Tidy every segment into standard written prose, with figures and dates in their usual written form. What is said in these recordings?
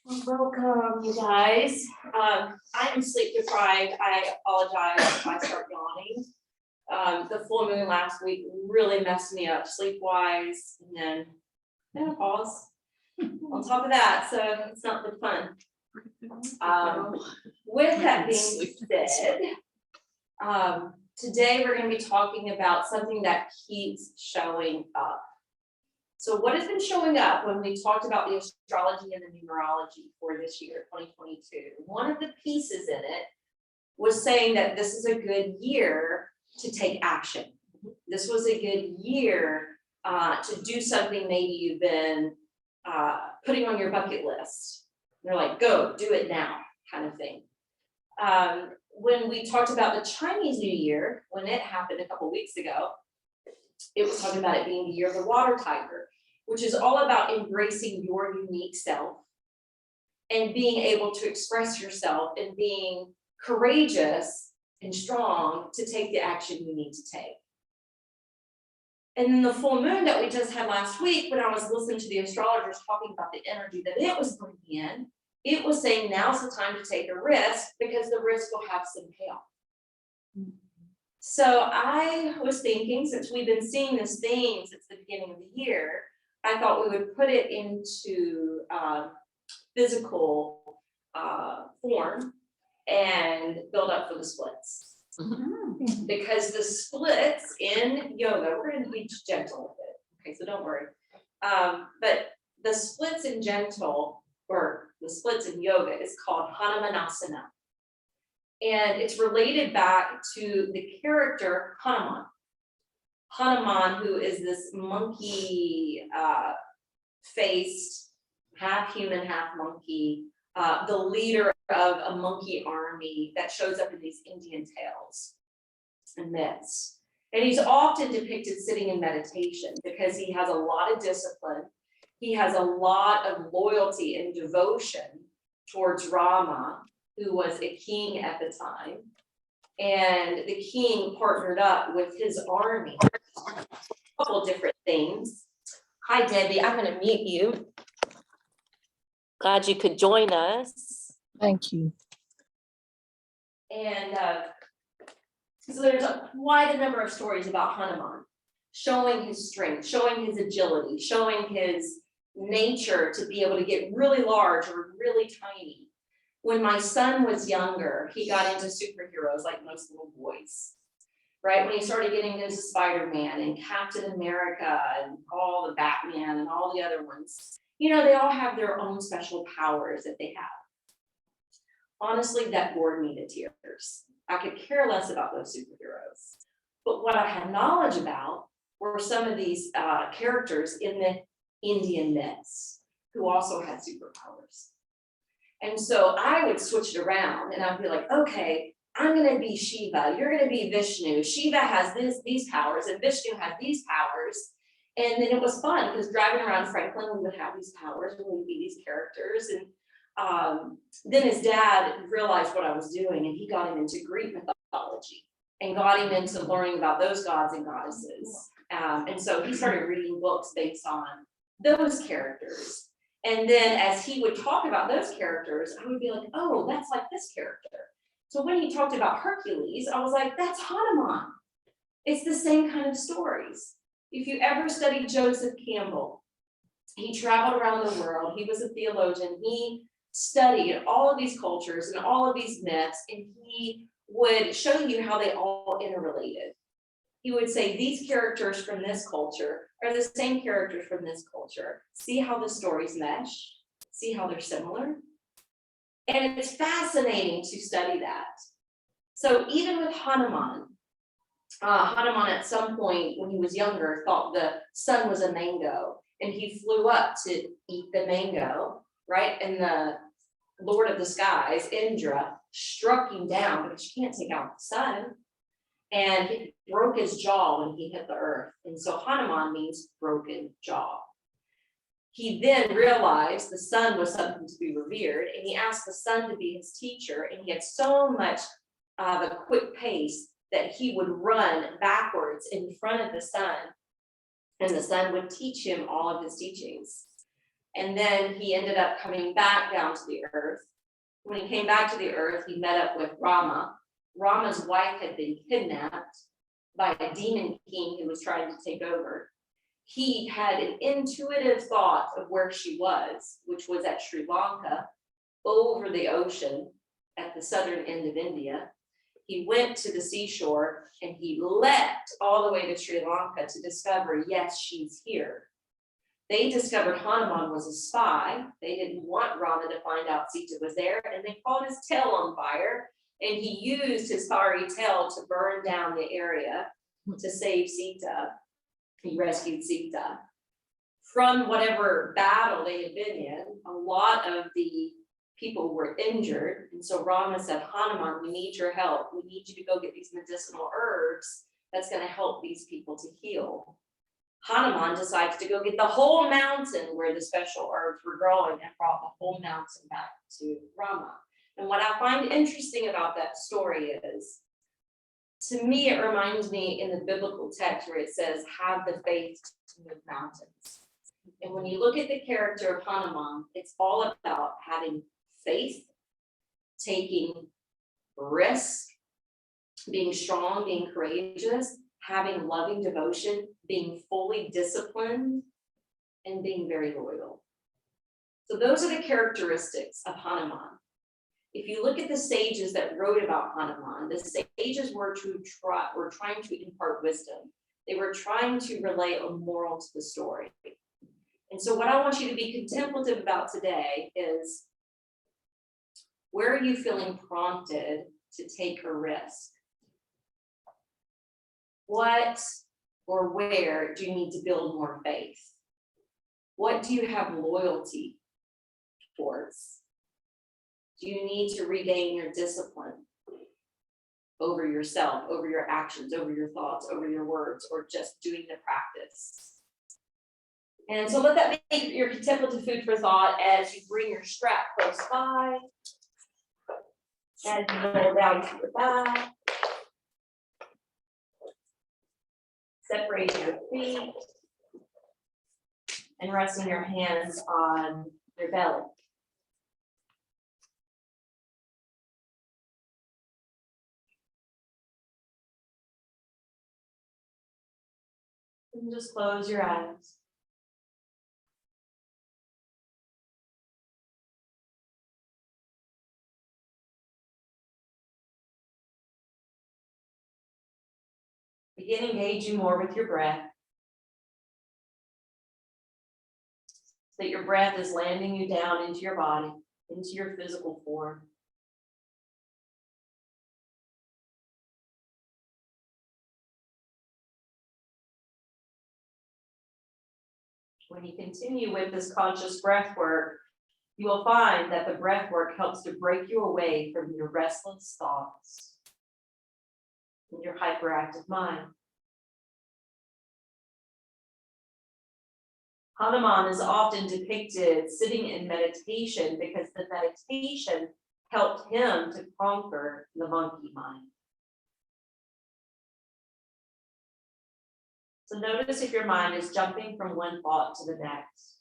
Welcome, you guys. I am sleep deprived. I apologize if I start yawning. The full moon last week really messed me up sleep-wise, and then menopause on top of that, so it's not been fun. With that being said, today we're going to be talking about something that keeps showing up. So what has been showing up when we talked about the astrology and the numerology for this year, 2022? One of the pieces in it was saying that this is a good year to take action. This was a good year to do something maybe you've been putting on your bucket list. They're like, go, do it now, kind of thing. When we talked about the Chinese New Year, when it happened a couple weeks ago, it was talking about it being the year of the water tiger, which is all about embracing your unique self and being able to express yourself and being courageous and strong to take the action you need to take. And then the full moon that we just had last week, when I was listening to the astrologers talking about the energy that it was bringing in, it was saying now's the time to take a risk because the risk will have some payoff. So I was thinking, since we've been seeing this theme since the beginning of the year, I thought we would put it into physical form and build up for the splits. Mm-hmm. Because the splits in yoga, we're going to be gentle with it. Okay, so don't worry. But the splits in the splits in yoga is called Hanumanasana. And it's related back to the character Hanuman. Hanuman, who is this monkey faced, half human, half monkey, the leader of a monkey army that shows up in these Indian tales and myths. And he's often depicted sitting in meditation because he has a lot of discipline. He has a lot of loyalty and devotion towards Rama, who was a king at the time, and the king partnered up with his army. A couple different things. Hi, Debbie, I'm going to mute you. Glad you could join us. Thank you. And so there's quite a number of stories about Hanuman, showing his strength, showing his agility, showing his nature to be able to get really large or really tiny. When my son was younger, he got into superheroes like most little boys, right? When he started getting into Spider-Man and Captain America and all the Batman and all the other ones, they all have their own special powers that they have. Honestly, that bored me to tears. I could care less about those superheroes. But what I had knowledge about were some of these characters in the Indian myths who also had superpowers. And so I would switch it around and I'd be like, okay, I'm going to be Shiva. You're going to be Vishnu. Shiva has these powers and Vishnu has these powers. And then it was fun because driving around Franklin, we would have these powers and we would be these characters. And then his dad realized what I was doing and he got him into Greek mythology and got him into learning about those gods and goddesses. And so he started reading books based on those characters. And then as he would talk about those characters, I would be like, oh, that's like this character. So when he talked about Hercules, I was like, that's Hanuman. It's the same kind of stories. If you ever studied Joseph Campbell, he traveled around the world. He was a theologian. He studied all of these cultures and all of these myths, and he would show you how they all interrelated. He would say these characters from this culture are the same characters from this culture. See how the stories mesh, see how they're similar. And it's fascinating to study that. So even with Hanuman, Hanuman at some point when he was younger thought the sun was a mango and he flew up to eat the mango, right? And the Lord of the skies, Indra, struck him down because you can't take out the sun. And he broke his jaw when he hit the earth. And so Hanuman means broken jaw. He then realized the sun was something to be revered, and he asked the sun to be his teacher, and he had so much of a quick pace that he would run backwards in front of the sun, and the sun would teach him all of his teachings. And then he ended up coming back down to the earth. When he came back to the earth, he met up with Rama. Rama's wife had been kidnapped by a demon king who was trying to take over. He had an intuitive thought of where she was, which was at Sri Lanka, over the ocean at the southern end of India. He went to the seashore and he leapt all the way to Sri Lanka to discover, yes, she's here. They discovered Hanuman was a spy. They didn't want Rama to find out Sita was there, and they caught his tail on fire, and he used his fiery tail to burn down the area to save Sita. He rescued Sita. From whatever battle they had been in, a lot of the people were injured, and so Rama said, Hanuman, we need your help. We need you to go get these medicinal herbs that's going to help these people to heal. Hanuman decides to go get the whole mountain where the special herbs were growing and brought the whole mountain back to Rama. And what I find interesting about that story is, to me, it reminds me in the biblical text where it says, have the faith to move mountains. And when you look at the character of Hanuman, it's all about having faith, taking risk, being strong, being courageous, having loving devotion, being fully disciplined, and being very loyal. So those are the characteristics of Hanuman. If you look at the sages that wrote about Hanuman, the sages were trying to impart wisdom. They were trying to relay a moral to the story. And so what I want you to be contemplative about today is, where are you feeling prompted to take a risk? What or where do you need to build more faith? What do you have loyalty towards? Do you need to regain your discipline over yourself, over your actions, over your thoughts, over your words, or just doing the practice? And so let that be your contemplative food for thought as you bring your strap close by, as you roll down to your back. Separate your feet and resting your hands on your belly. And just close your eyes. Begin engaging more with your breath, so that your breath is landing you down into your body, into your physical form. When you continue with this conscious breath work, you will find that the breath work helps to break you away from your restless thoughts and your hyperactive mind. Hanuman is often depicted sitting in meditation because the meditation helped him to conquer the monkey mind. So notice if your mind is jumping from one thought to the next.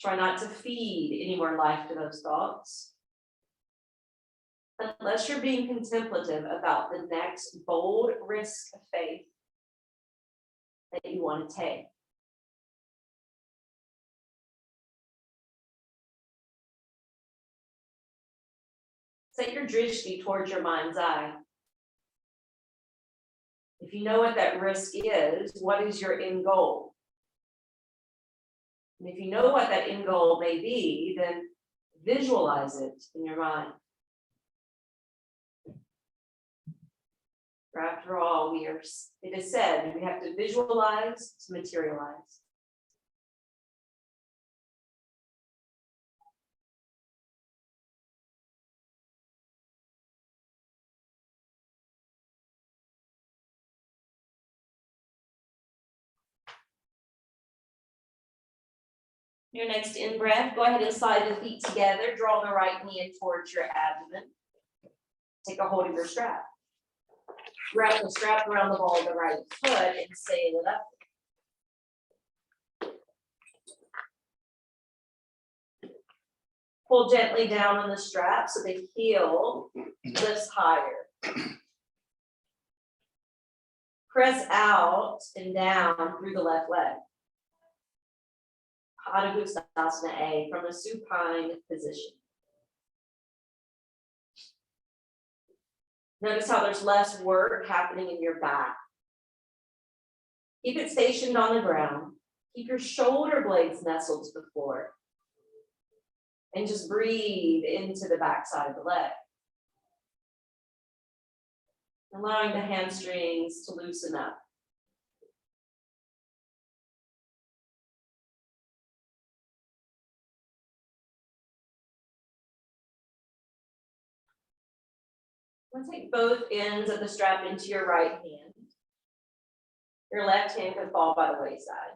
Try not to feed any more life to those thoughts, unless you're being contemplative about the next bold risk of faith that you want to take. Set your drishti towards your mind's eye. If you know what that risk is, what is your end goal? And if you know what that end goal may be, then visualize it in your mind. For after all, it is said, we have to visualize to materialize. Your next in breath, go ahead and slide the feet together, draw the right knee in towards your abdomen. Take a hold of your strap. Wrap the strap around the ball of the right foot and sail it up. Pull gently down on the strap so the heel lifts higher. Press out and down through the left leg. Padangusthasana A from a supine position. Notice how there's less work happening in your back. Keep it stationed on the ground. Keep your shoulder blades nestled to the floor. And just breathe into the backside of the leg. Allowing the hamstrings to loosen up. I'm going to take both ends of the strap into your right hand. Your left hand can fall by the wayside.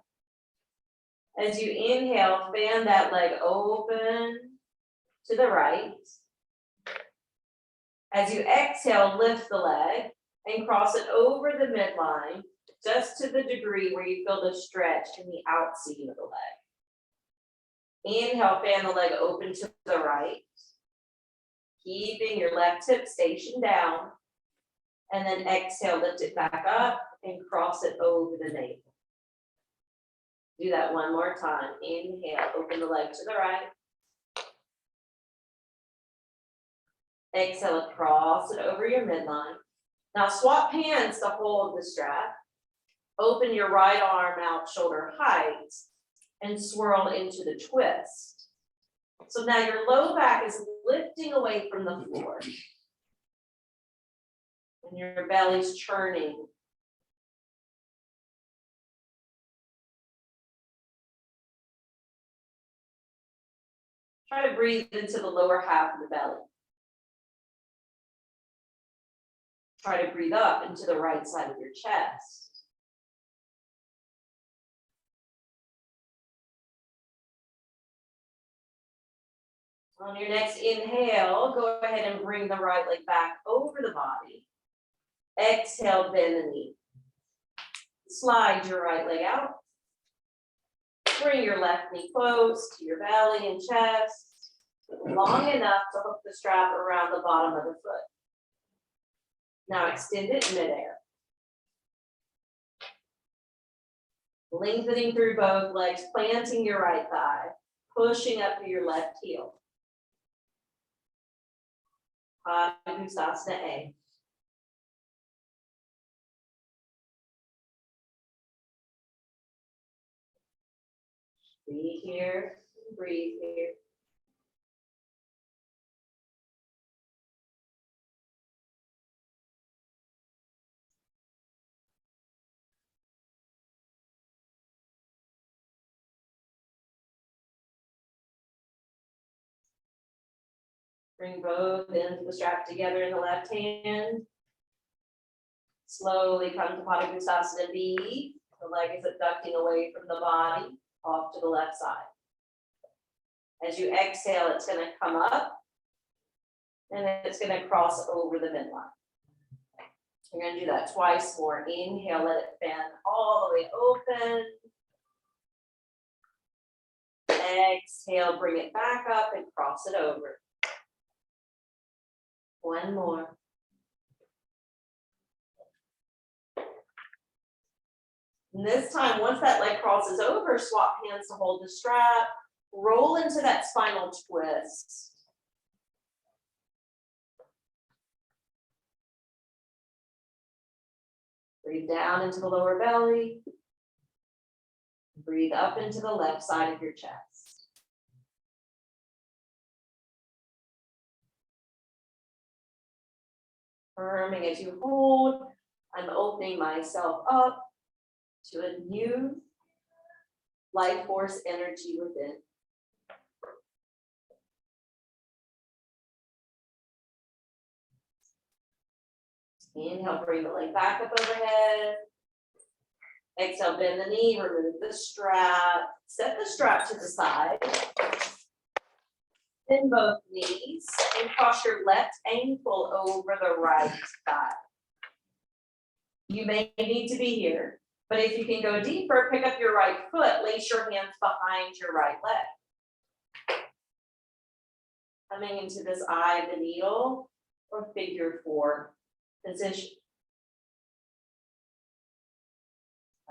As you inhale, fan that leg open to the right. As you exhale, lift the leg and cross it over the midline, just to the degree where you feel the stretch in the outseam of the leg. Inhale, fan the leg open to the right. Keeping your left hip stationed down. And then exhale, lift it back up and cross it over the navel. Do that one more time. Inhale, open the leg to the right. Exhale, cross it over your midline. Now swap hands to hold the strap. Open your right arm out shoulder height and swirl into the twist. So now your low back is lifting away from the floor. And your belly's churning. Try to breathe into the lower half of the belly. Try to breathe up into the right side of your chest. On your next inhale, go ahead and bring the right leg back over the body. Exhale, bend the knee. Slide your right leg out. Bring your left knee close to your belly and chest, long enough to hook the strap around the bottom of the foot. Now extend it midair. Lengthening through both legs, planting your right thigh, pushing up through your left heel. Padangusthasana A. Be here, breathe here. Bring both ends of the strap together in the left hand. Slowly come to Padangusthasana B. The leg is abducting away from the body, off to the left side. As you exhale, it's going to come up, and it's going to cross over the midline. You're going to do that twice more. Inhale, let it fan all the way open. Exhale, bring it back up and cross it over. One more. And this time, once that leg crosses over, swap hands to hold the strap. Roll into that spinal twist. Breathe down into the lower belly. Breathe up into the left side of your chest. Affirming as you hold, I'm opening myself up to a new life force energy within. Inhale, bring the leg back up overhead. Exhale, bend the knee, remove the strap. Set the strap to the side. Bend both knees and cross your left ankle over the right thigh. You may need to be here, but if you can go deeper, pick up your right foot, place your hands behind your right leg. Coming into this eye of the needle or figure 4 position.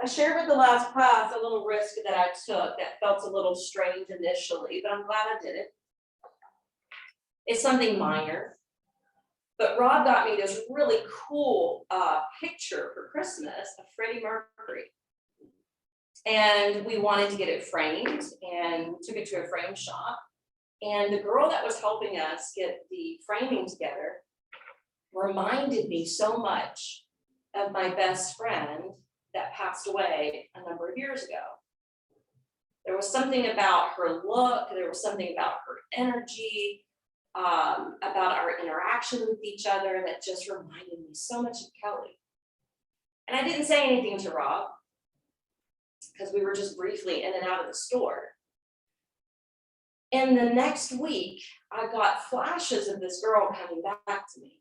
I shared with the last class a little risk that I took that felt a little strange initially, but I'm glad I did it. It's something minor, but Rob got me this really cool picture for Christmas of Freddie Mercury. And we wanted to get it framed and took it to a frame shop. And the girl that was helping us get the framing together reminded me so much of my best friend that passed away a number of years ago. There was something about her look, there was something about her energy, about our interaction with each other that just reminded me so much of Kelly. And I didn't say anything to Rob because we were just briefly in and out of the store. And the next week, I got flashes of this girl coming back to me.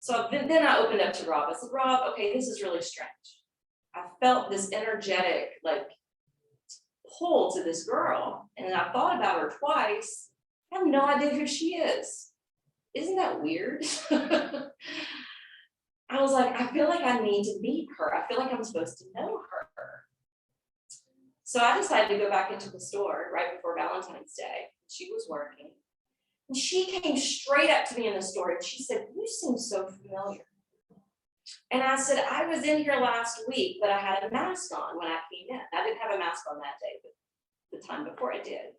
So then I opened up to Rob. I said, Rob, okay, this is really strange. I felt this energetic, like, pull to this girl. And I thought about her twice. I have no idea who she is. Isn't that weird? I was like, I feel like I need to meet her. I feel like I'm supposed to know her. So I decided to go back into the store right before Valentine's Day. She was working. And she came straight up to me in the store and she said, you seem so familiar. And I said, I was in here last week, but I had a mask on when I came in. I didn't have a mask on that day, but the time before I did.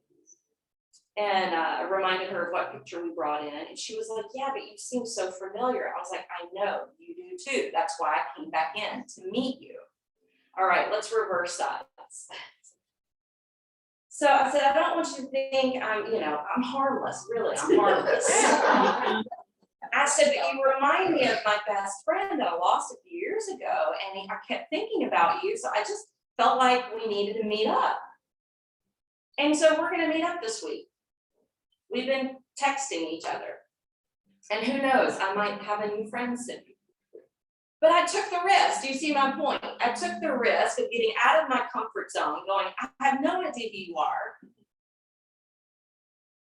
And I reminded her of what picture we brought in. And she was like, yeah, but you seem so familiar. I was like, I know, you do too. That's why I came back in to meet you. All right, let's reverse that. So I said, I don't want you to think I'm harmless, really, I'm harmless. I said, but you remind me of my best friend that I lost a few years ago, and I kept thinking about you, so I just felt like we needed to meet up. And so we're gonna meet up this week. We've been texting each other, and who knows, I might have a new friend soon. But I took the risk. Do you see my point? I took the risk of getting out of my comfort zone, going, I have no idea who you are,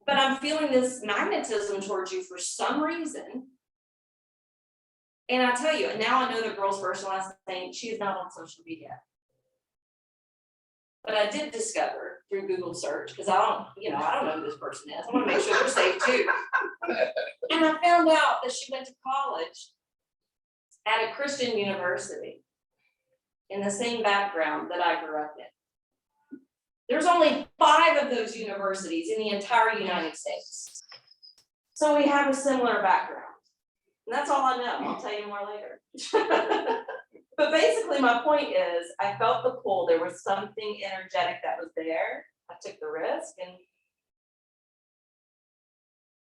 but I'm feeling this magnetism towards you for some reason. And I tell you, now I know the girl's first and last name. She is not on social media. But I did discover through Google search, because I don't know who this person is. I want to make sure they're safe too. And I found out that she went to college at a Christian university in the same background that I grew up in. There's only 5 of those universities in the entire United States. So we have a similar background. And that's all I know. I'll tell you more later. But basically my point is, I felt the pull. There was something energetic that was there. I took the risk and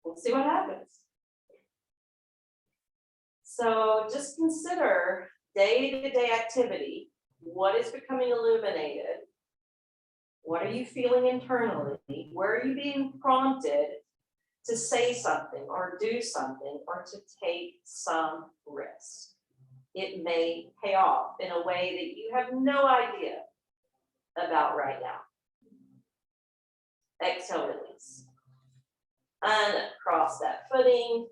we'll see what happens. So just consider day-to-day activity. What is becoming illuminated? What are you feeling internally? Where are you being prompted to say something or do something or to take some risk? It may pay off in a way that you have no idea about right now. Exhale, release. Uncross that footing.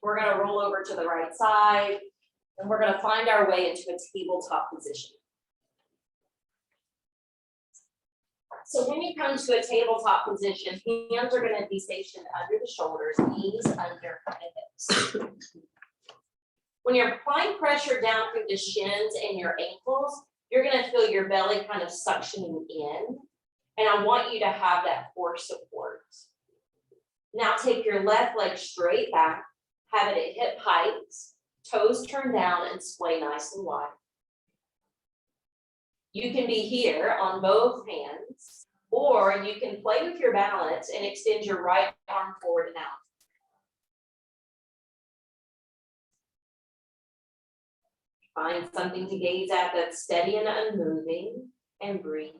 We're going to roll over to the right side, and we're going to find our way into a tabletop position. So when you come to a tabletop position, hands are going to be stationed under the shoulders, knees under the hips. When you're applying pressure down through the shins and your ankles, you're going to feel your belly kind of suctioning in, and I want you to have that core support. Now take your left leg straight back. Have it at hip height, toes turned down and splay nice and wide. You can be here on both hands, or you can play with your balance and extend your right arm forward and out. Find something to gaze at that's steady and unmoving, and breathe.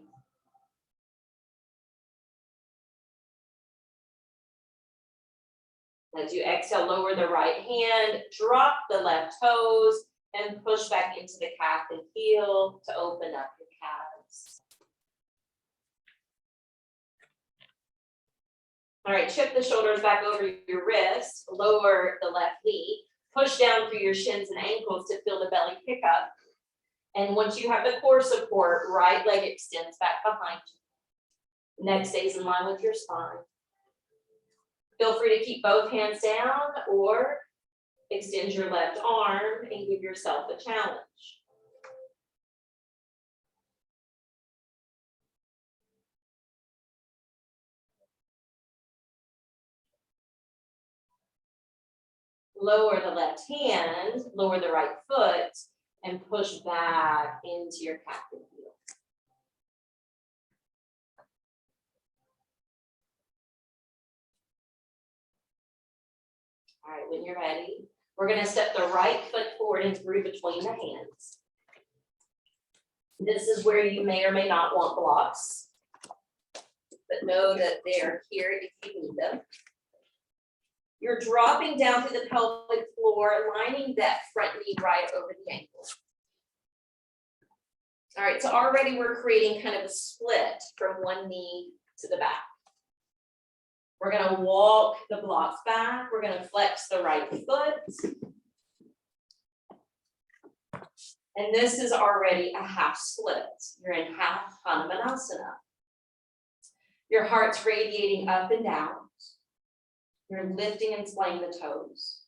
As you exhale, lower the right hand, drop the left toes, and push back into the calf and heel to open up your calves. All right, shift the shoulders back over your wrists, lower the left knee, push down through your shins and ankles to feel the belly pick up. And once you have the core support, right leg extends back behind you. Neck stays in line with your spine. Feel free to keep both hands down or extend your left arm and give yourself a challenge. Lower the left hand, lower the right foot, and push back into your calf and heel. All right, when you're ready, we're going to step the right foot forward and through between the hands. This is where you may or may not want blocks, but know that they're here if you need them. You're dropping down to the pelvic floor, lining that front knee right over the ankle. All right, so already we're creating kind of a split from one knee to the back. We're gonna walk the blocks back. We're gonna flex the right foot. And this is already a half split. You're in half Hanumanasana. Your heart's radiating up and down. You're lifting and splaying the toes.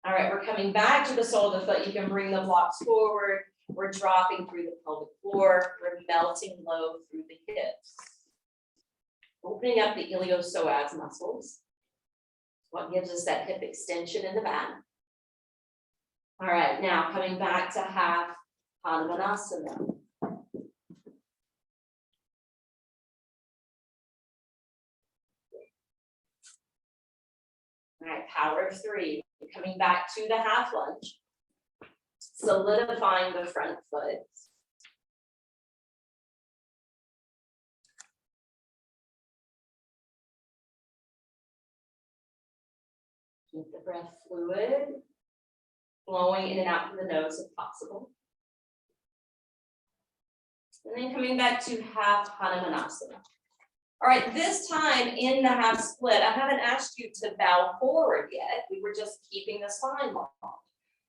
All right, we're coming back to the sole of the foot. You can bring the blocks forward. We're dropping through the pelvic floor. We're melting low through the hips. Opening up the iliopsoas muscles. What gives us that hip extension in the back. All right, now coming back to half Hanumanasana. All right, power of three. Coming back to the half lunge. Solidifying the front foot. Keep the breath fluid, flowing in and out through the nose if possible. And then coming back to half Hanumanasana. All right, this time in the half split, I haven't asked you to bow forward yet. We were just keeping the spine long.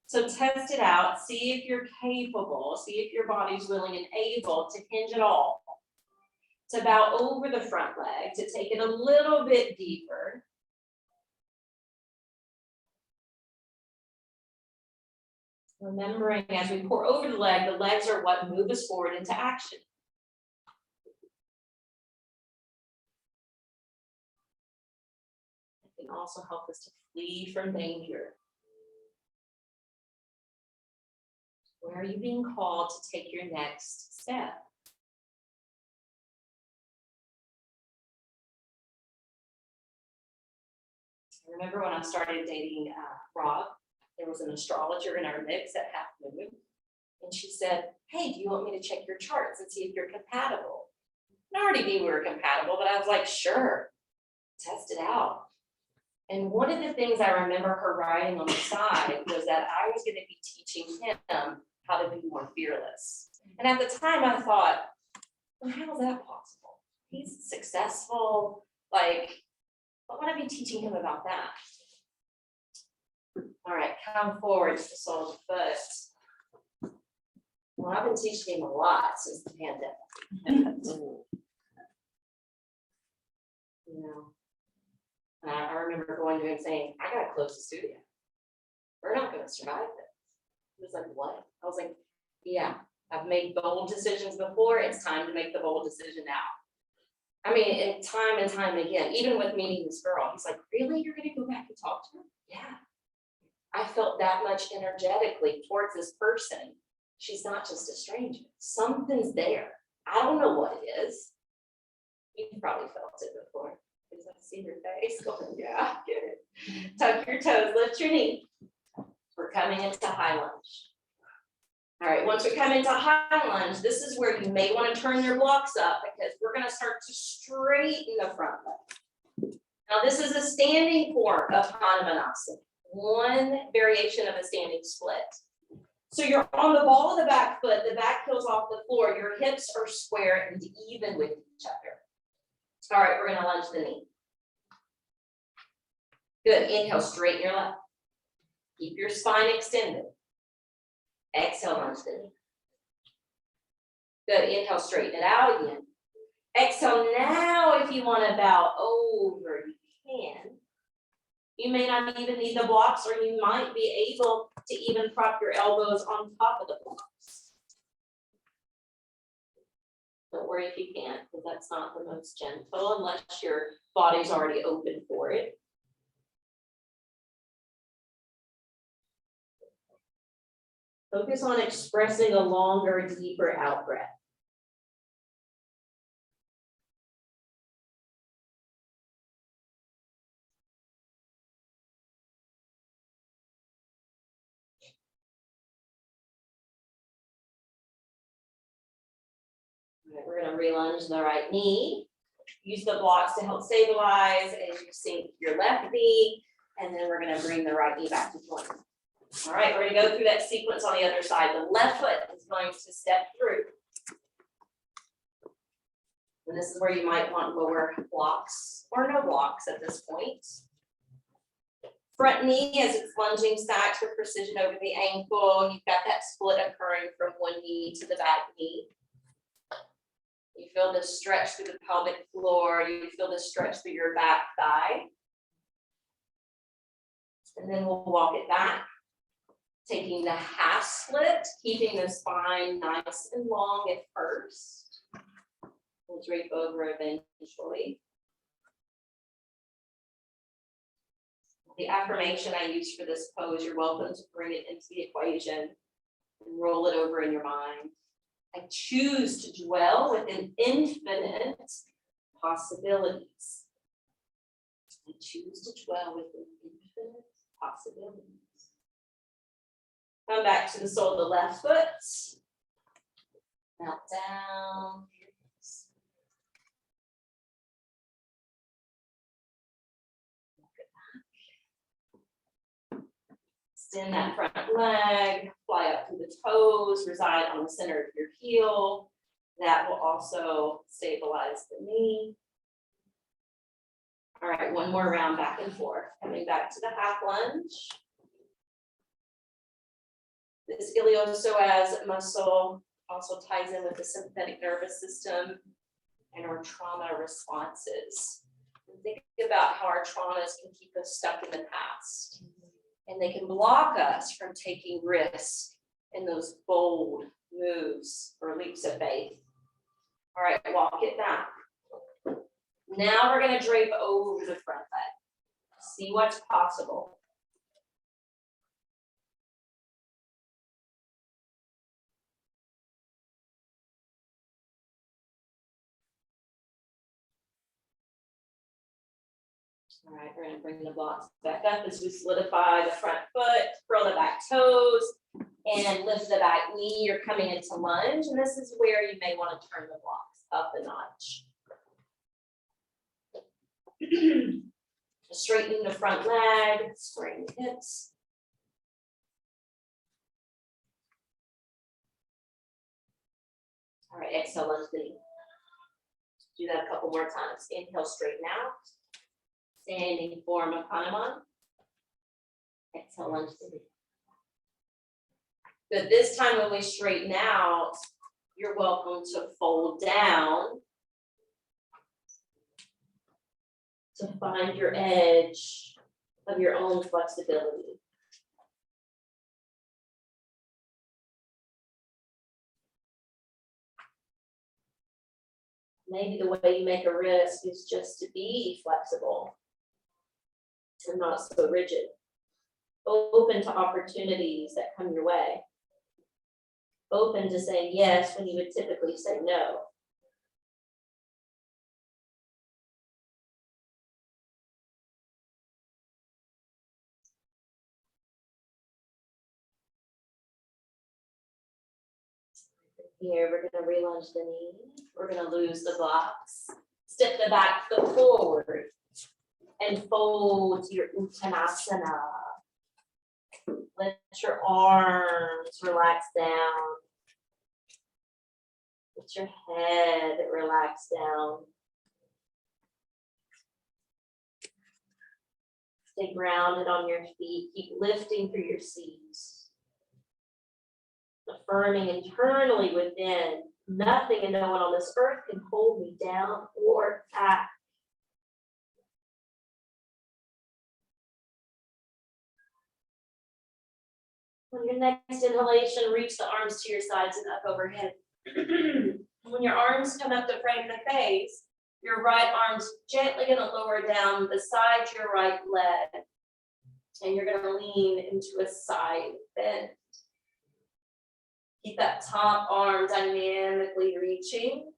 So test it out, see if you're capable, see if your body's willing and able to hinge at all. To bow over the front leg, to take it a little bit deeper. Remembering as we pour over the legs are what move us forward into action. It can also help us to flee from danger. Where are you being called to take your next step? I remember when I started dating Rob, there was an astrologer in our mix at half moon, and she said, "Hey, do you want me to check your charts and see if you're compatible?" And I already knew we were compatible, but I was like, "Sure, test it out." And one of the things I remember her writing on the side was that I was going to be teaching him how to be more fearless. And at the time, I thought, well, how is that possible? He's successful. Like, what would I be teaching him about that? All right, come forward to the sole of the foot. Well, I've been teaching him a lot since the pandemic. You know, and I remember going to him saying, "I gotta close the studio. We're not gonna survive this." He was like, "What?" I was like, "Yeah, I've made bold decisions before. It's time to make the bold decision now." I mean, and time again, even with meeting this girl, he's like, "Really? You're gonna go back and talk to her?" Yeah. I felt that much energetically towards this person. She's not just a stranger. Something's there. I don't know what it is. You've probably felt it before. Because I see your face going, yeah, get it. Tuck your toes, lift your knee. We're coming into high lunge. All right, once we come into high lunge, this is where you may want to turn your blocks up because we're going to start to straighten the front leg. Now, this is a standing form of Hanumanasana, one variation of a standing split. So you're on the ball of the back foot, the back heel's off the floor, your hips are square and even with each other. All right, we're gonna lunge the knee. Good, inhale, straighten your left. Keep your spine extended. Exhale, lunge the knee. Good, inhale, straighten it out again. Exhale, now if you wanna bow over, you can. You may not even need the blocks, or you might be able to even prop your elbows on top of the blocks. Don't worry if you can't, because that's not the most gentle unless your body's already open for it. Focus on expressing a longer, deeper out breath. All right, we're gonna relunge the right knee. Use the blocks to help stabilize as you sink your left knee, and then we're gonna bring the right knee back to joint. All right, we're gonna go through that sequence on the other side. The left foot is going to step through. And this is where you might want lower blocks or no blocks at this point. Front knee as it's lunging stacks with precision over the ankle. You've got that split occurring from one knee to the back knee. You feel this stretch through the pelvic floor. You feel this stretch through your back thigh. And then we'll walk it back. Taking the half split, keeping the spine nice and long at first. We'll drape over eventually. The affirmation I use for this pose, you're welcome to bring it into the equation and roll it over in your mind. I choose to dwell within infinite possibilities. I choose to dwell within infinite possibilities. Come back to the sole of the left foot. Mount down. Extend that front leg, fly up through the toes, reside on the center of your heel. That will also stabilize the knee. All right, one more round back and forth. Coming back to the half lunge. This iliopsoas muscle also ties in with the sympathetic nervous system and our trauma responses. And think about how our traumas can keep us stuck in the past. And they can block us from taking risks in those bold moves or leaps of faith. All right, walk it back. Now we're going to drape over the front leg. See what's possible. All right, we're going to bring the blocks back up as we solidify the front foot, curl the back toes, and lift the back knee. You're coming into lunge, and this is where you may want to turn the blocks up a notch. Straighten the front leg, straighten the hips. All right, exhale, lunge the knee. Do that a couple more times. Inhale, straighten out. Standing form of Hanuman. Exhale, lunge the knee. Good. This time when we straighten out, you're welcome to fold down to find your edge of your own flexibility. Maybe the way you make a risk is just to be flexible and not so rigid. Open to opportunities that come your way. Open to saying yes when you would typically say no. Here, we're going to relunge the knee. We're going to lose the blocks. Step the back foot forward. and fold to your Uttanasana. Let your arms relax down. Let your head relax down. Stay grounded on your feet. Keep lifting through your seats. Affirming internally within, nothing and no one on this earth can hold me down or back. On your next inhalation, reach the arms to your sides and up overhead. When your arms come up to frame the face, your right arm's gently going to lower down beside your right leg. And you're going to lean into a side bend. Keep that top arm dynamically reaching.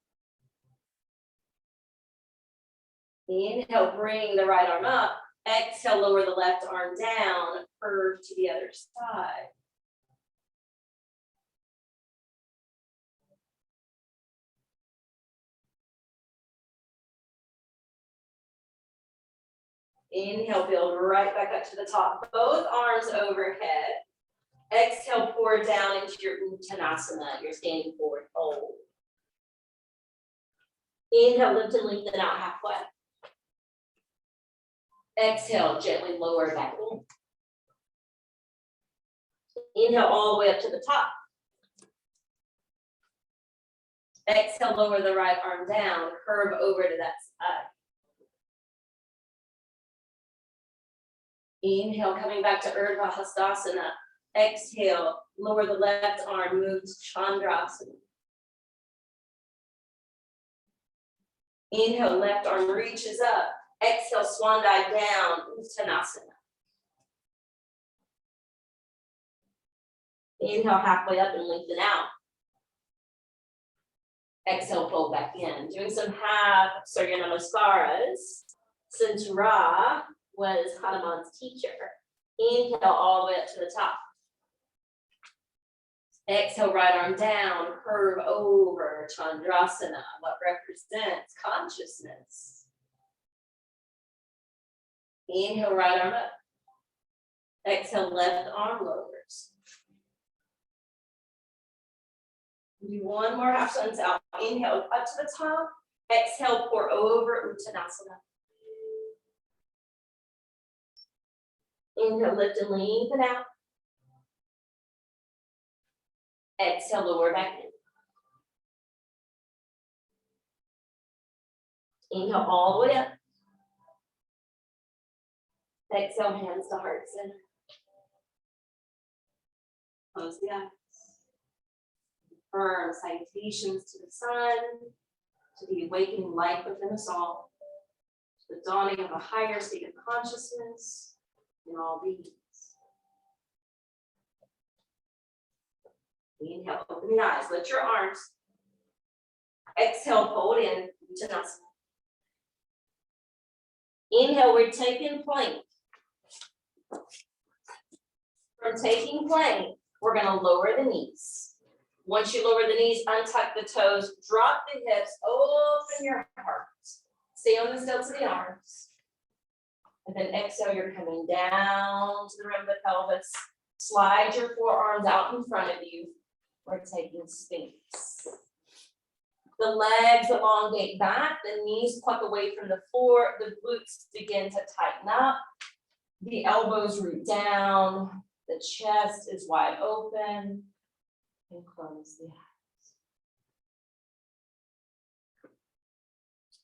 Inhale, bring the right arm up. Exhale, lower the left arm down, curve to the other side. Inhale, build right back up to the top. Both arms overhead. Exhale, pour down into your Uttanasana, your standing forward fold. Inhale, lift and lengthen out halfway. Exhale, gently lower back in. Inhale all the way up to the top. Exhale, lower the right arm down, curve over to that side. Inhale, coming back to Urdhva Hastasana. Exhale, lower the left arm, move to Chandrasana. Inhale, left arm reaches up. Exhale, swan dive down, Uttanasana. Inhale, halfway up and lengthen out. Exhale, fold back in. Doing some half Surya Namaskaras. Since Ra was Hanuman's teacher. Inhale all the way up to the top. Exhale, right arm down, curve over, Chandrasana, what represents consciousness. Inhale, right arm up. Exhale, left arm lowers. Do one more half suns out. Inhale, up to the top. Exhale, pour over, Uttanasana. Inhale, lift and lengthen out. Exhale, lower back in. Inhale all the way up. Exhale, hands to heart center. Close the eyes. Affirm salutations to the sun, to the awakening light within us all, to the dawning of a higher state of consciousness in all beings. Inhale, open the eyes, lift your arms. Exhale, fold in, Uttanasana. Inhale, we're taking plank. From taking plank, we're gonna lower the knees. Once you lower the knees, untuck the toes, drop the hips, open your heart. Stay on the stilts of the arms. And then exhale, you're coming down to the rim of the pelvis. Slide your forearms out in front of you. We're taking Sphinx. The legs elongate back, the knees pluck away from the floor, the glutes begin to tighten up. The elbows root down, the chest is wide open, and close the eyes.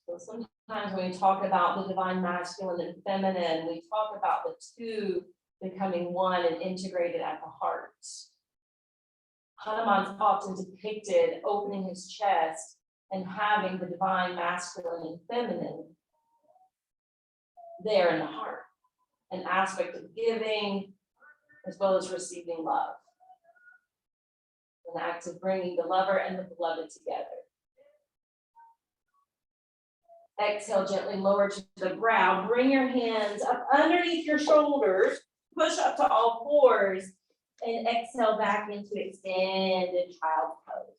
So sometimes when we talk about the divine masculine and feminine, we talk about the two becoming one and integrated at the heart. Hanuman's often depicted opening his chest and having the divine masculine and feminine there in the heart, an aspect of giving as well as receiving love, an act of bringing the lover and the beloved together. Exhale, gently lower to the brow, bring your hands up underneath your shoulders, push up to all fours, and exhale back into extended child pose.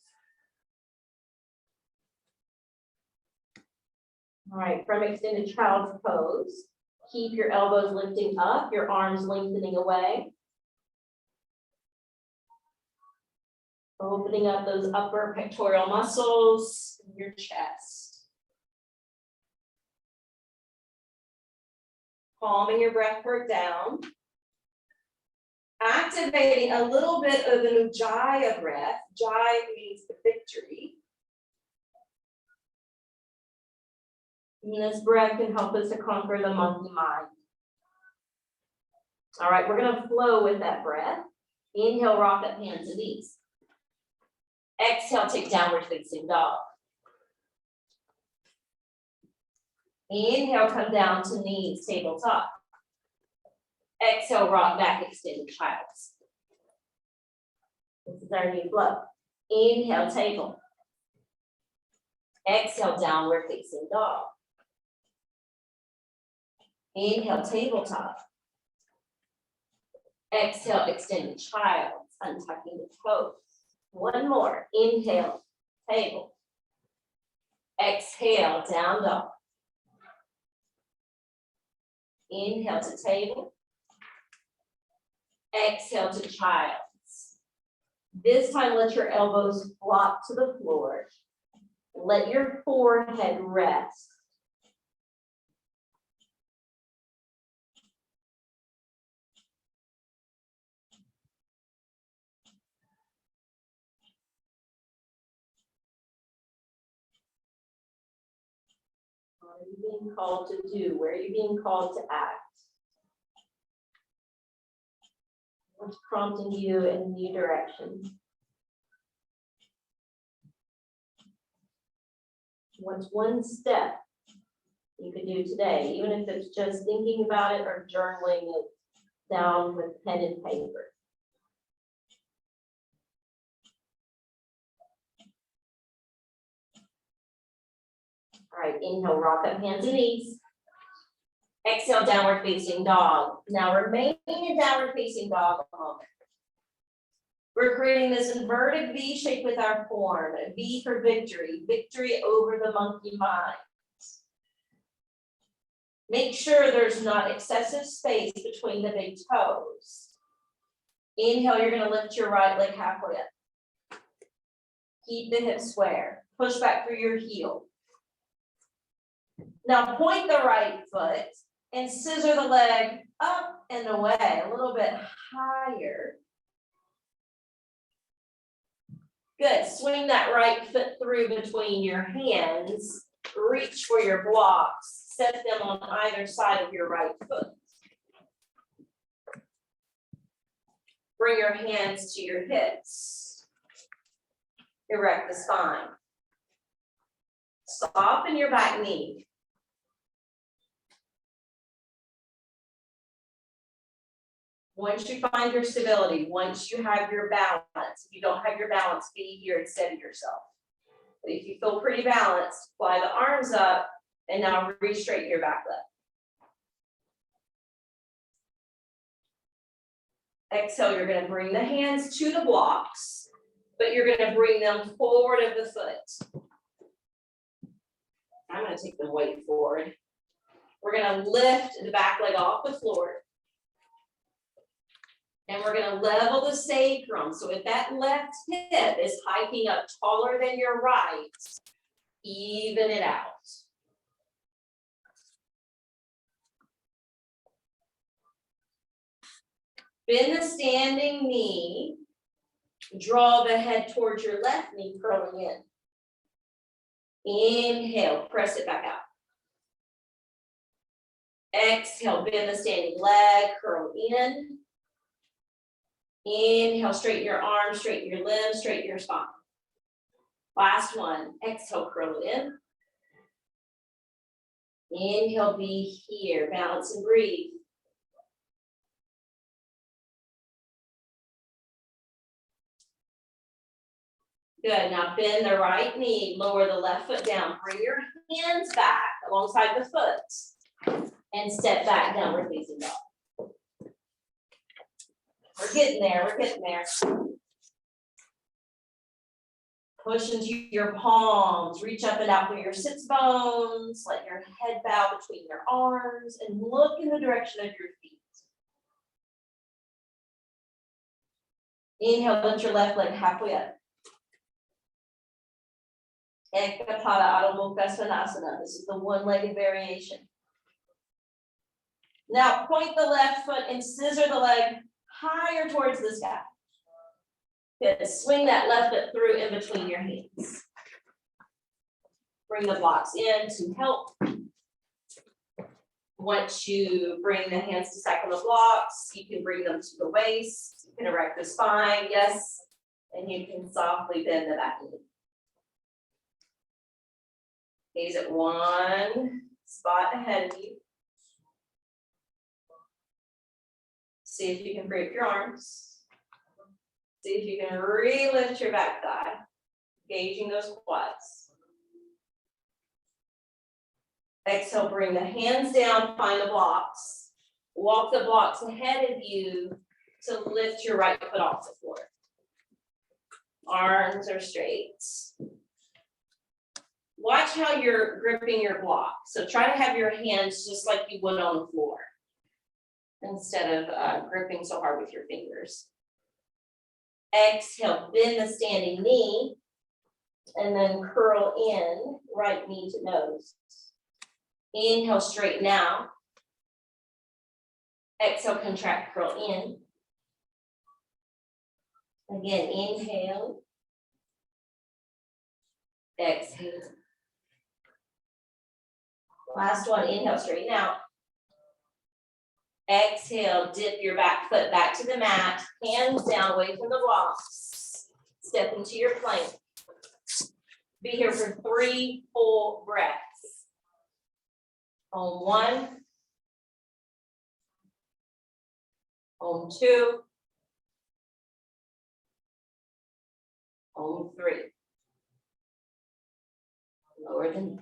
All right, from extended child pose, Keep your elbows lifting up, your arms lengthening away. Opening up those upper pectoral muscles in your chest. Calming your breath work down. Activating a little bit of an ujjayi breath. Jai means the victory. And this breath can help us to conquer the monkey mind. All right, we're gonna flow with that breath. Inhale, rock up hands and knees. Exhale, take downward facing dog. Inhale, come down to knees, tabletop. Exhale, rock back, extended child's. This is our new flow. Inhale, table. Exhale, downward facing dog. Inhale, tabletop. Exhale, extended child, untucking the toes. One more. Inhale, table. Exhale, down dog. Inhale to table. Exhale to child's. This time, let your elbows flop to the floor. Let your forehead rest. What are you being called to do? Where are you being called to act? What's prompting you in a new direction? What's one step you could do today, even if it's just thinking about it or journaling it down with pen and paper? All right, inhale, rock up hands and knees. Exhale, downward facing dog. Now remain in downward facing dog a moment. We're creating this inverted V shape with our form, a V for victory, victory over the monkey mind. Make sure there's not excessive space between the big toes. Inhale, you're gonna lift your right leg halfway up. Keep the hips square, push back through your heel. Now point the right foot and scissor the leg up and away, a little bit higher. Good, swing that right foot through between your hands, reach for your blocks, set them on either side of your right foot. Bring your hands to your hips. Erect the spine. Soften your back knee. Once you find your stability, once you have your balance, if you don't have your balance, be here and steady yourself. But if you feel pretty balanced, fly the arms up and now re-straighten your back leg. Exhale, you're gonna bring the hands to the blocks, but you're gonna bring them forward of the foot. I'm gonna take the weight forward. We're gonna lift the back leg off the floor. And we're gonna level the sacrum. So if that left hip is hiking up taller than your right, even it out. Bend the standing knee. Draw the head towards your left knee, curling in. Inhale, press it back out. Exhale, bend the standing leg, curl in. Inhale, straighten your arms, straighten your limbs, straighten your spine. Last one, exhale, curl it in. Inhale, be here, balance and breathe. Good, now bend the right knee, lower the left foot down, bring your hands back alongside the foot, and step back, downward facing dog. We're getting there, we're getting there. Push into your palms, reach up and out through your sits bones, let your head bow between your arms, and look in the direction of your feet. Inhale, lift your left leg halfway up. Ekapada Adho Mukha Svanasana. This is the one-legged variation. Now point the left foot and scissor the leg higher towards the sky. Good. Swing that left foot through in between your hands. Bring the blocks in to help. Once you bring the hands to cycle the blocks, you can bring them to the waist. You can erect the spine, yes, and you can softly bend the back knee. Gaze at one spot ahead of you. See if you can free up your arms. See if you can re-lift your back thigh, engaging those quads. Exhale, bring the hands down, find the blocks. Walk the blocks ahead of you to lift your right foot off the floor. Arms are straight. Watch how you're gripping your block. So try to have your hands just like you would on the floor, instead of gripping so hard with your fingers. Exhale, bend the standing knee, and then curl in, right knee to nose. Inhale, straighten out. Exhale, contract, curl in. Again, inhale. Exhale. Last one, inhale, straighten out. Exhale, dip your back foot back to the mat, hands down away from the blocks. Step into your plank. Be here for 3 full breaths. On 1. On 2. On 3. Lower the knees.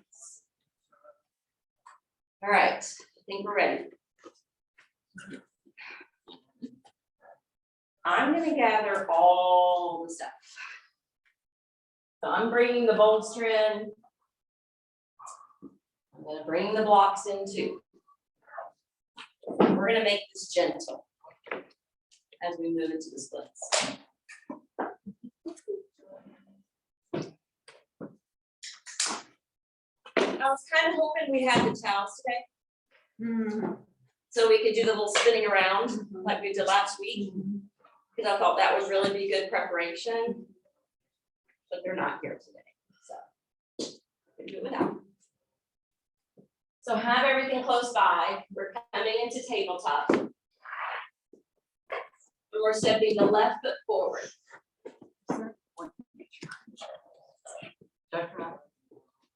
All right, I think we're ready. I'm going to gather all the stuff. So I'm bringing the bolster in. I'm going to bring the blocks in too. We're going to make this gentle as we move into the splits. I was kind of hoping we had the towels today. So we could do the little spinning around like we did last week. Because I thought that would really be good preparation. But they're not here today. So we can do it without. So have everything close by. We're coming into tabletop. And we're stepping the left foot forward.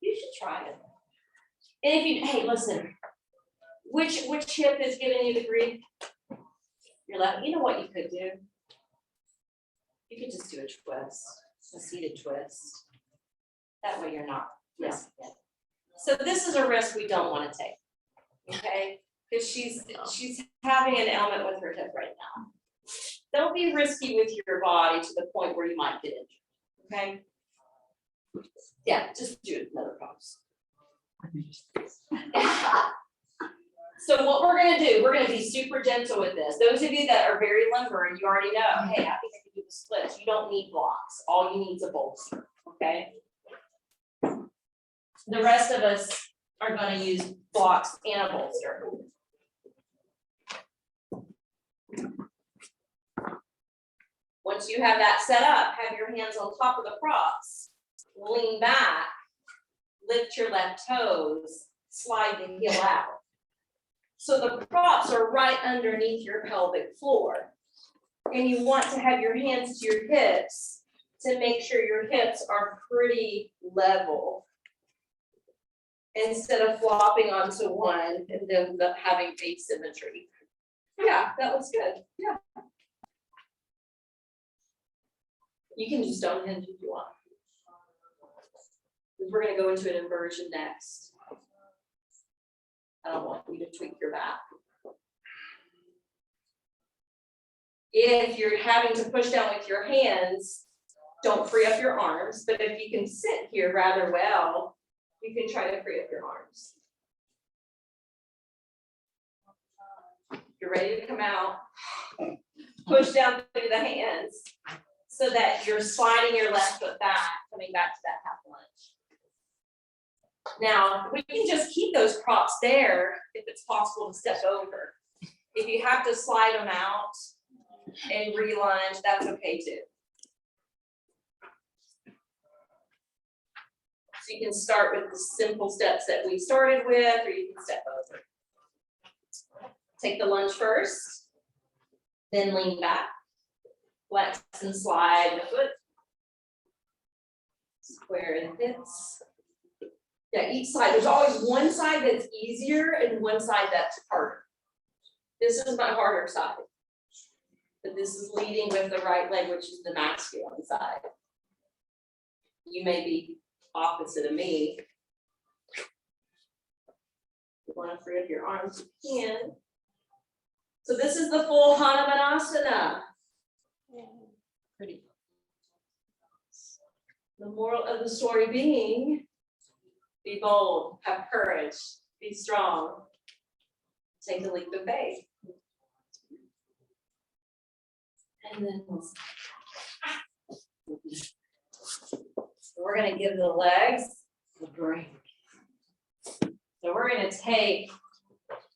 You should try it. And if you, hey, listen, which hip is giving you the grief? Your left. You know what you could do? You could just do a twist, a seated twist. That way you're not risking it. So this is a risk we don't want to take, okay? Because she's having an ailment with her hip right now. Don't be risky with your body to the point where you might get injured, okay? Yeah, just do another pose. So what we're gonna do, we're gonna be super gentle with this. Those of you that are very limber and you already know, hey, I think I can do the splits. You don't need blocks. All you need is a bolster, okay? The rest of us are gonna use blocks and a bolster. Once you have that set up, have your hands on top of the props. Lean back, lift your left toes, slide the heel out. So the props are right underneath your pelvic floor. And you want to have your hands to your hips to make sure your hips are pretty level. Instead of flopping onto one and then having asymmetry. Yeah, that looks good. Yeah. You can do Stonehenge if you want. We're going to go into an inversion next. I don't want you to tweak your back. If you're having to push down with your hands, Don't free up your arms, but if you can sit here rather well, you can try to free up your arms. You're ready to come out. Push down through the hands so that you're sliding your left foot back, coming back to that half lunge. Now, we can just keep those props there if it's possible to step over. If you have to slide them out and re-lunge, that's okay too. So you can start with the simple steps that we started with, or you can step over. Take the lunge first, then lean back, flex and slide the foot. Square and hips. Yeah, each side, there's always one side that's easier and one side that's harder. This is my harder side. But this is leading with the right leg, which is the masculine side. You may be opposite of me. You want to free up your arms, you can. So this is the full Hanumanasana. Pretty. The moral of the story being, be bold, have courage, be strong, take a leap of faith. And then we're going to give the legs a break. So we're going to take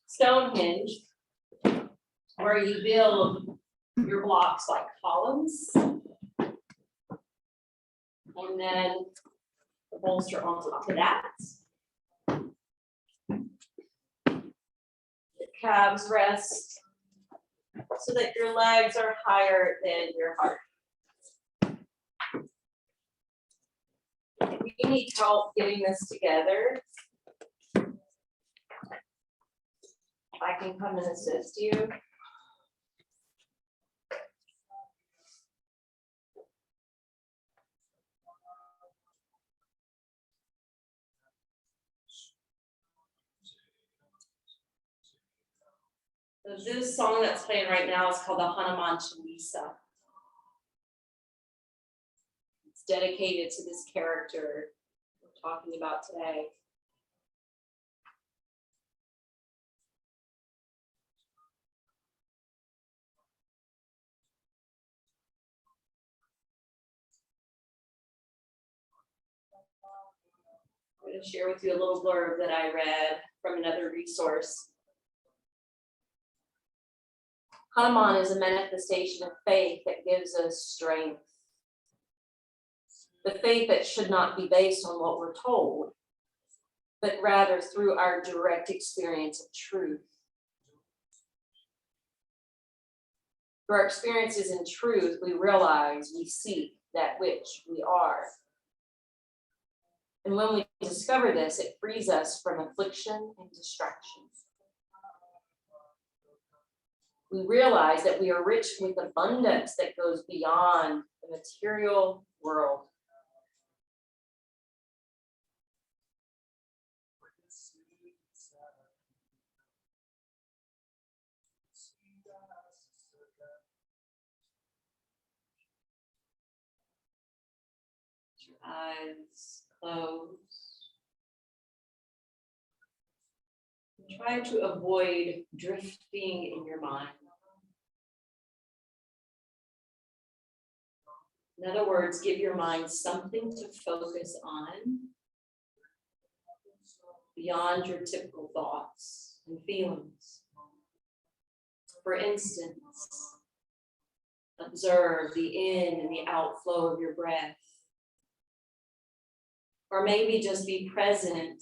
Stonehenge, where you build your blocks like columns. And then the bolster on top of that. The calves rest so that your legs are higher than your heart. If you need help getting this together, I can come and assist you. So this song that's playing right now is called the Hanuman Chalisa. It's dedicated to this character we're talking about today. I'm going to share with you a little blurb that I read from another resource. Hanuman is a manifestation of faith that gives us strength. The faith that should not be based on what we're told, but rather through our direct experience of truth. Through our experiences in truth, we realize we seek that which we are. And when we discover this, it frees us from affliction and distraction. We realize that we are rich with abundance that goes beyond the material world. Your eyes closed. Try to avoid drifting in your mind. In other words, give your mind something to focus on beyond your typical thoughts and feelings. For instance, observe the in and the outflow of your breath. Or maybe just be present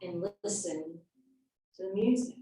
and listen to the music.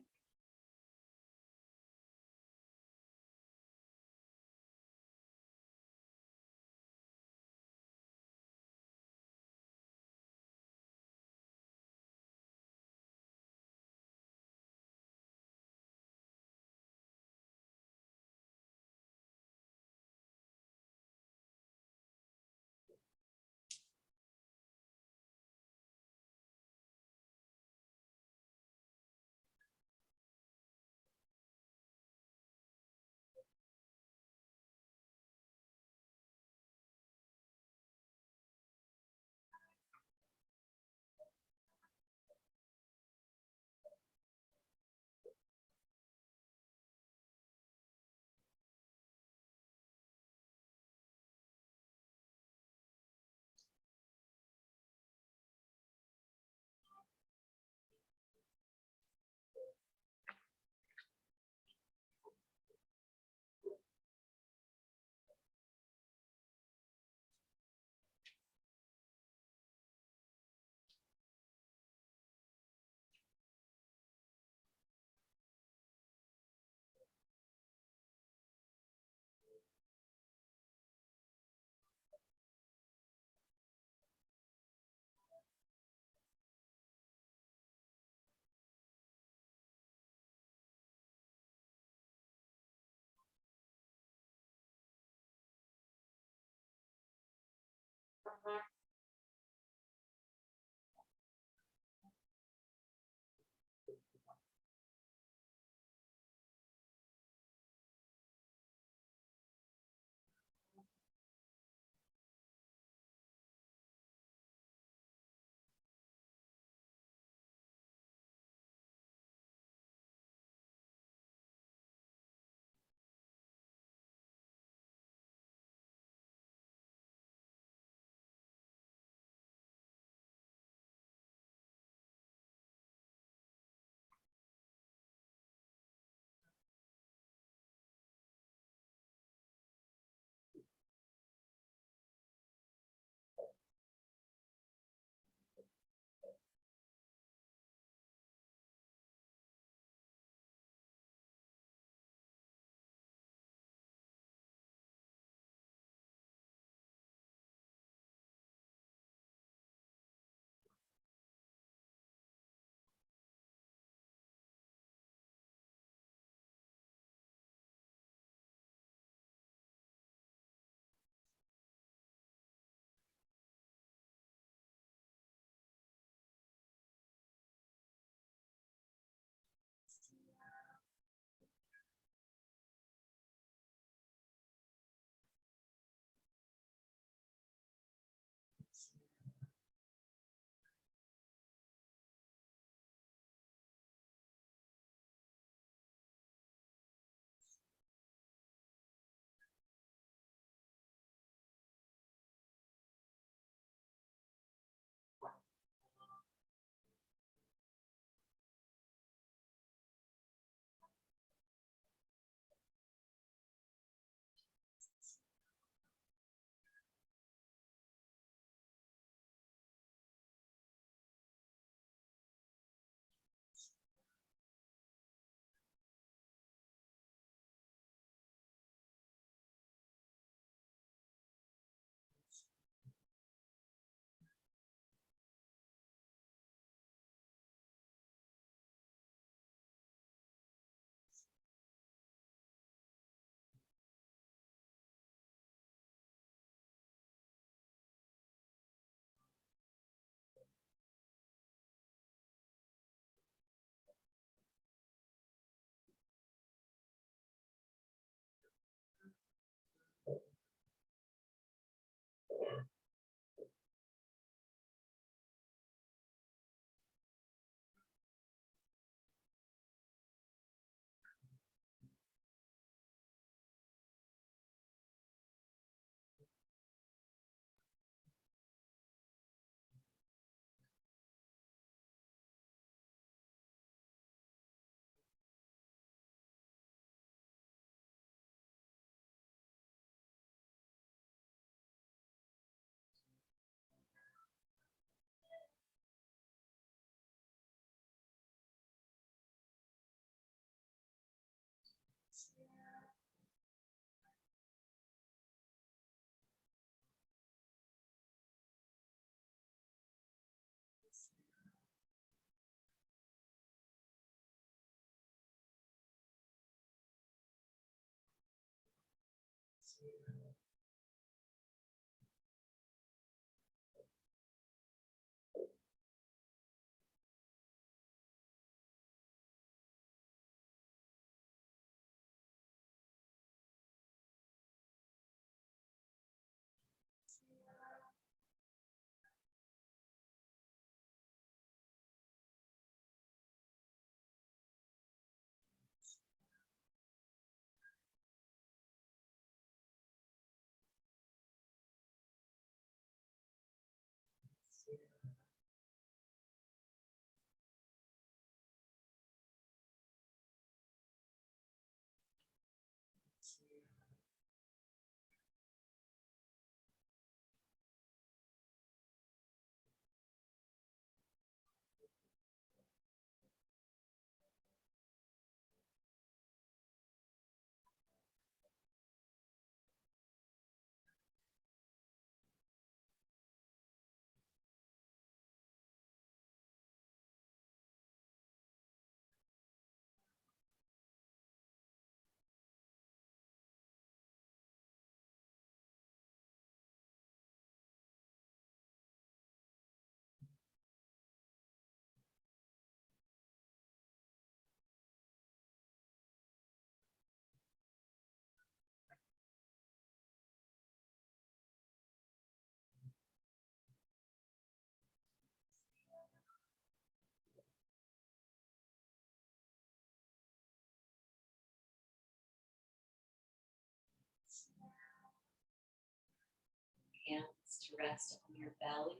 Hands to rest on your belly.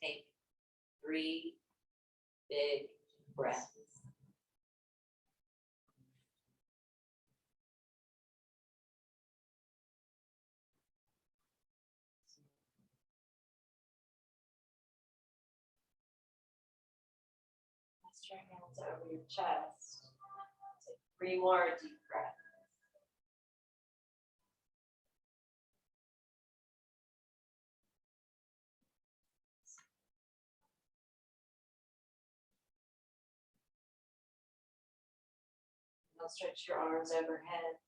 Take 3 big breaths. Rest your hands over your chest. Take 3 more deep breaths. Now stretch your arms overhead.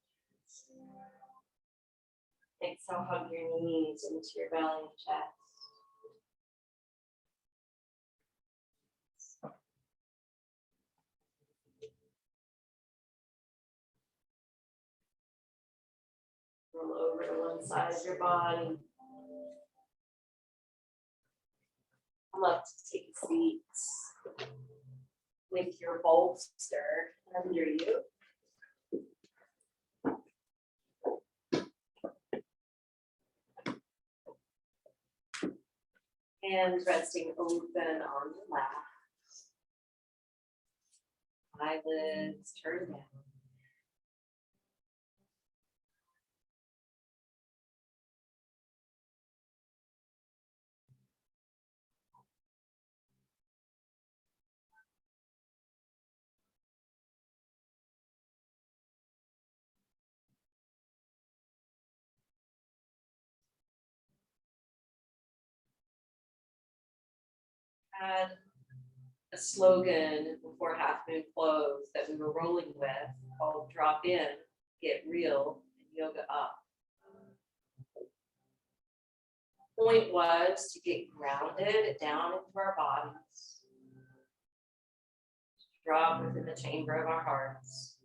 Exhale, hug your knees into your belly and chest. Roll over to one side of your body. Come up to take a seat with your bolster under you. Hands resting open on your lap. Eyelids turned down. Had a slogan before Half Moon closed that we were rolling with called Drop In, Get Real, and Yoga Up. Point was to get grounded down into our bodies, drop within the chamber of our hearts,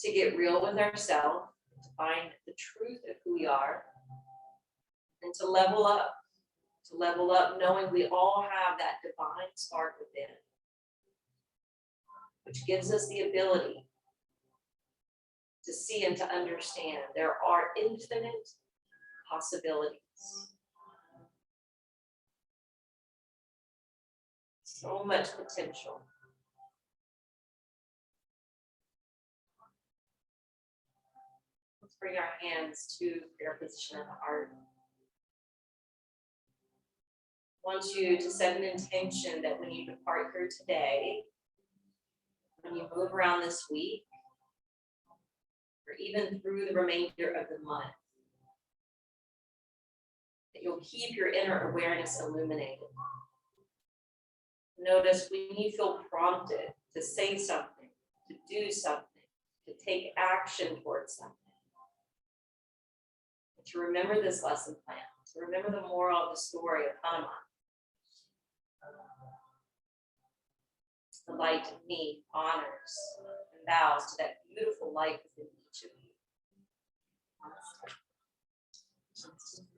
to get real with ourselves, to find the truth of who we are, and to level up knowing we all have that divine spark within, which gives us the ability to see and to understand there are infinite possibilities. So much potential. Let's bring our hands to prayer position in the heart. I want you to set an intention that when you depart here today, when you move around this week, or even through the remainder of the month, that you'll keep your inner awareness illuminated. Notice when you feel prompted to say something, to do something, to take action towards something. To remember this lesson plan, to remember the moral of the story of Hanuman. The light in me honors and bows to that beautiful light within each of you. Namaste.